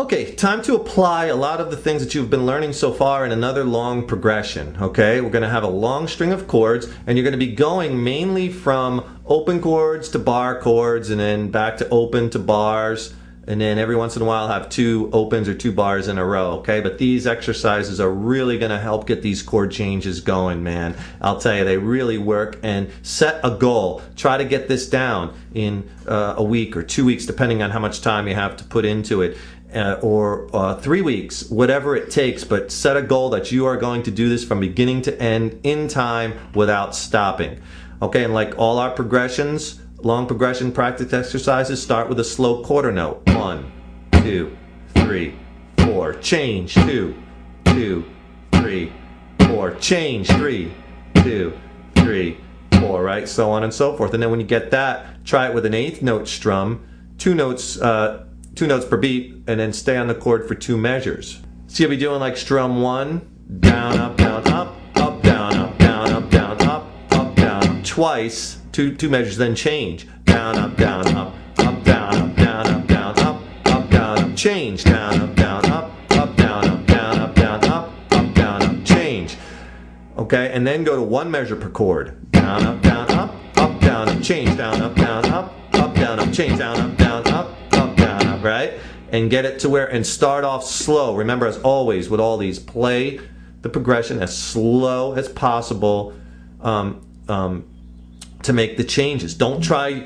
Okay, time to apply a lot of the things that you've been learning so far in another long progression, okay? We're going to have a long string of chords, and you're going to be going mainly from open chords to bar chords, and then back to open to bars, and then every once in a while have two opens or two bars in a row, okay? But these exercises are really going to help get these chord changes going, man. I'll tell you, they really work. And set a goal. Try to get this down in a week or 2 weeks, depending on how much time you have to put into it. Or 3 weeks, whatever it takes, but set a goal that you are going to do this from beginning to end in time without stopping. Okay, and like all our progressions, long progression practice exercises, start with a slow quarter note. 1, 2, 3, 4. Change. 2, 2, 3, 4. Change. 3, 2, 3, 4. Right, so on and so forth. And then when you get that, try it with an eighth note strum, two notes per beat, and then stay on the chord for 2 measures. So you'll be doing like strum 1, down, up, down, up, up, down, up, down, up, down, up, down, twice, two measures, then change. Down, up, down, up, down, up, down, up, down, up, down, up, change. Down, up, down, up, down, up, down, up, down, up, down, up, change. Okay, and then go to 1 measure per chord. Down, up, down, up, down, up, change. Down, up, down, up, change. Down, up, down, up, right? And get it to where, and start off slow. Remember, as always with all these, play the progression as slow as possible to make the changes. Don't try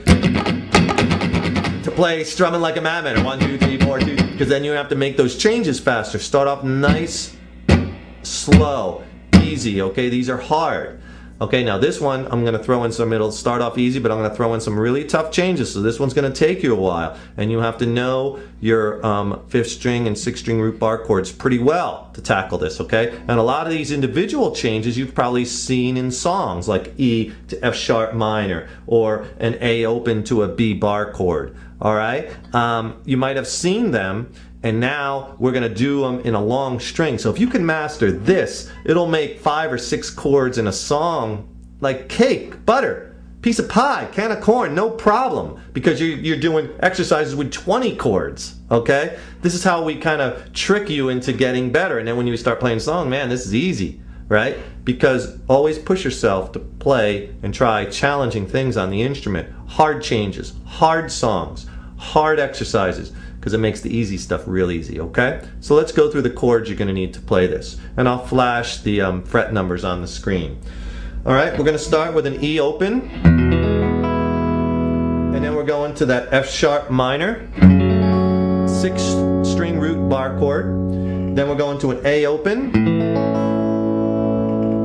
to play strumming like a madman, 1, 2, 3, 4, 2, because then you have to make those changes faster. Start off nice, slow, easy, okay? These are hard. Okay, now this one, I'm going to throw in some, it'll start off easy, but I'm going to throw in some really tough changes. So this one's going to take you a while. And you have to know your 5th string and 6th string root bar chords pretty well to tackle this, okay? And a lot of these individual changes you've probably seen in songs, like E to F sharp minor, or an A open to a B bar chord, all right? You might have seen them. And now we're going to do them in a long string. So if you can master this, it'll make 5 or 6 chords in a song like cake, butter, piece of pie, can of corn, no problem. Because you're doing exercises with 20 chords, okay? This is how we kind of trick you into getting better. And then when you start playing song, man, this is easy, right? Because always push yourself to play and try challenging things on the instrument. Hard changes, hard songs, hard exercises, because it makes the easy stuff real easy, okay? So let's go through the chords you're going to need to play this. And I'll flash the fret numbers on the screen. All right, we're going to start with an E open. And then we're going to that F sharp minor, 6th string root bar chord. Then we're going to an A open,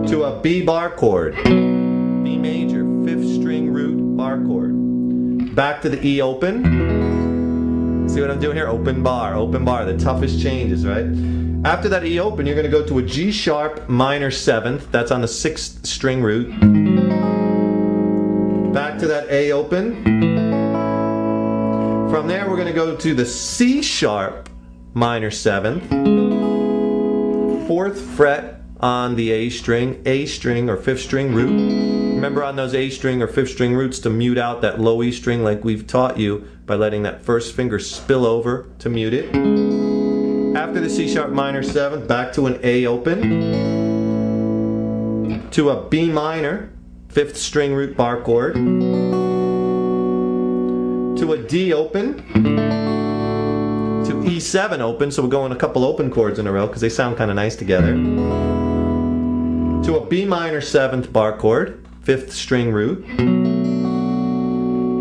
to a B bar chord, B major, 5th string root bar chord. Back to the E open. See what I'm doing here? Open bar, the toughest changes, right? After that E open, you're going to go to a G sharp minor 7th. That's on the 6th string root. Back to that A open. From there, we're going to go to the C sharp minor 7th. 4th fret on the A string or 5th string root. Remember on those A string or 5th string roots to mute out that low E string like we've taught you by letting that first finger spill over to mute it. After the C sharp minor 7th, back to an A open, to a B minor, 5th string root bar chord, to a D open, to E7 open, so we're going a couple open chords in a row because they sound kind of nice together, to a B minor 7th bar chord, 5th string root,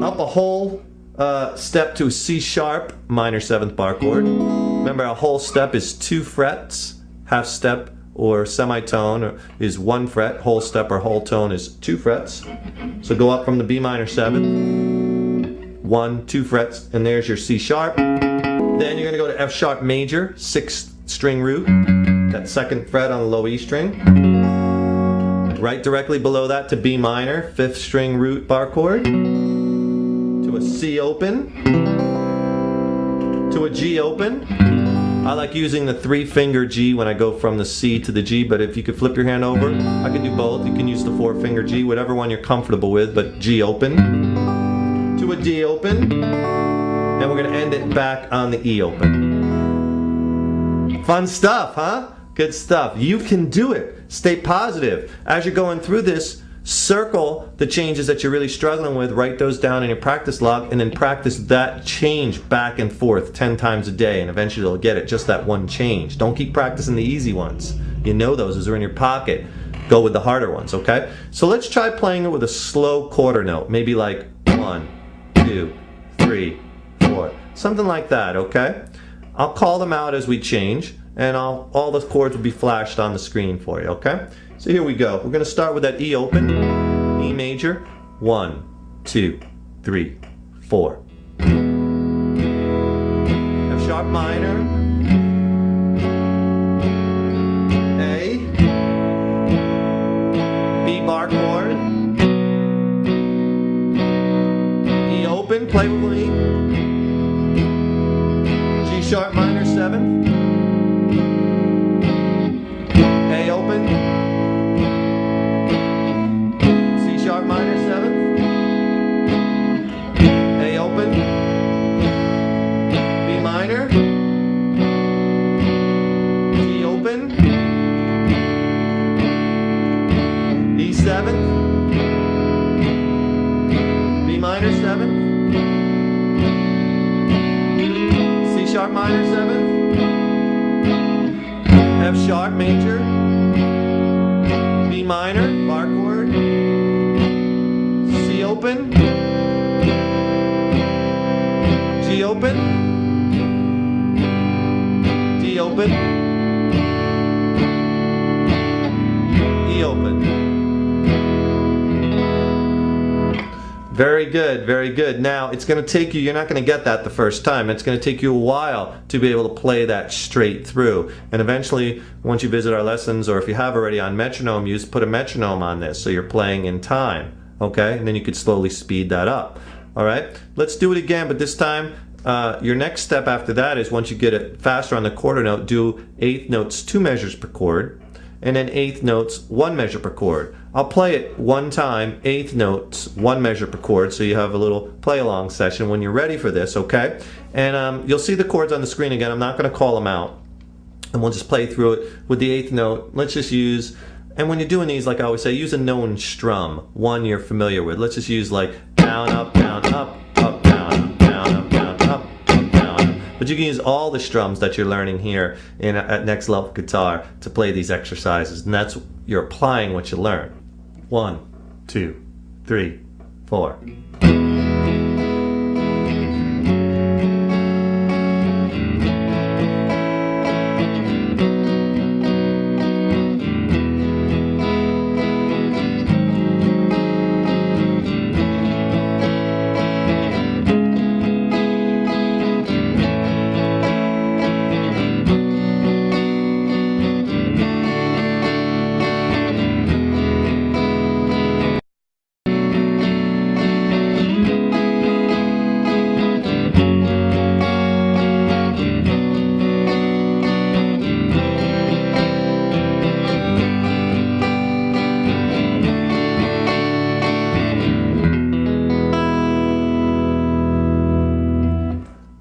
up a whole step to a C sharp minor 7th bar chord. Remember, a whole step is 2 frets, half step or semitone is 1 fret, whole step or whole tone is 2 frets. So go up from the B minor 7th, 1, 2 frets, and there's your C sharp. Then you're going to go to F sharp major, 6th string root, that 2nd fret on the low E string. Right directly below that to B minor, 5th string root bar chord, to a C open, to a G open. I like using the 3-finger G when I go from the C to the G, but if you could flip your hand over, I can do both. You can use the 4-finger G, whatever one you're comfortable with, but G open, to a D open, and we're going to end it back on the E open. Fun stuff, huh? Good stuff. You can do it. Stay positive. As you're going through this, circle the changes that you're really struggling with, write those down in your practice log, and then practice that change back and forth 10 times a day, and eventually you'll get it, just that one change. Don't keep practicing the easy ones. You know those are in your pocket. Go with the harder ones, okay? So let's try playing it with a slow quarter note, maybe like 1, 2, 3, 4, something like that, okay? I'll call them out as we change, and all the chords will be flashed on the screen for you, okay? So here we go. We're going to start with that E open, E major, 1, 2, 3, 4. F sharp minor, A, B bar chord, E open, play with me, G sharp minor 7, A open, minor 7, A open, B minor, G open, E7, B minor 7, C sharp minor 7, F sharp major, B minor, bar chord, open, G open, D open, E open. Very good, very good. Now it's going to take you, you're not going to get that the first time. It's going to take you a while to be able to play that straight through. And eventually, once you visit our lessons, or if you have already on metronome use, put a metronome on this so you're playing in time. Okay, and then you could slowly speed that up. All right, let's do it again, but this time your next step after that is, once you get it faster on the quarter note, do eighth notes 2 measures per chord, and then eighth notes 1 measure per chord. I'll play it one time, eighth notes 1 measure per chord, so you have a little play along session when you're ready for this, okay? And you'll see the chords on the screen again. I'm not going to call them out, and we'll just play through it with the eighth note. Let's just use, and when you're doing these, like I always say, use a known strum, one you're familiar with. Let's just use like down, up, down, up, up, down, down, up, down, up, up, down. But you can use all the strums that you're learning here at Next Level Guitar to play these exercises, and that's, you're applying what you learn. 1, 2, 3, 4.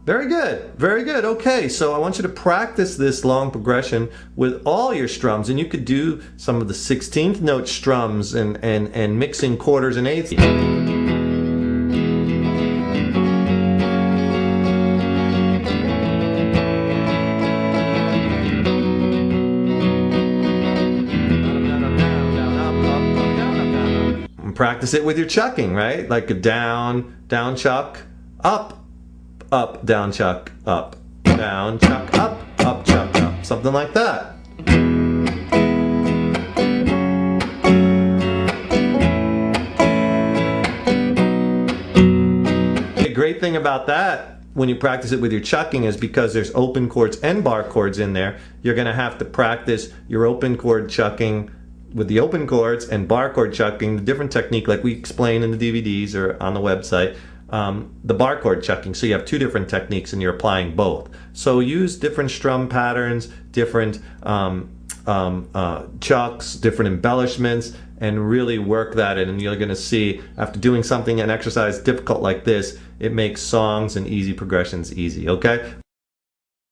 Very good, very good. Okay, so I want you to practice this long progression with all your strums, and you could do some of the 16th note strums and mixing quarters and eighths. Practice it with your chucking, right? Like a down, down chuck, up, up, down chuck, up, down chuck, up, chuck, up, something like that. The great thing about that, when you practice it with your chucking, is because there's open chords and bar chords in there, you're going to have to practice your open chord chucking with the open chords and bar chord chucking, the different technique like we explain in the DVDs or on the website, the bar chord chucking. So you have 2 different techniques and you're applying both. So use different strum patterns, different chucks, different embellishments, and really work that in, and you're going to see, after doing something, an exercise difficult like this, it makes songs and easy progressions easy, okay?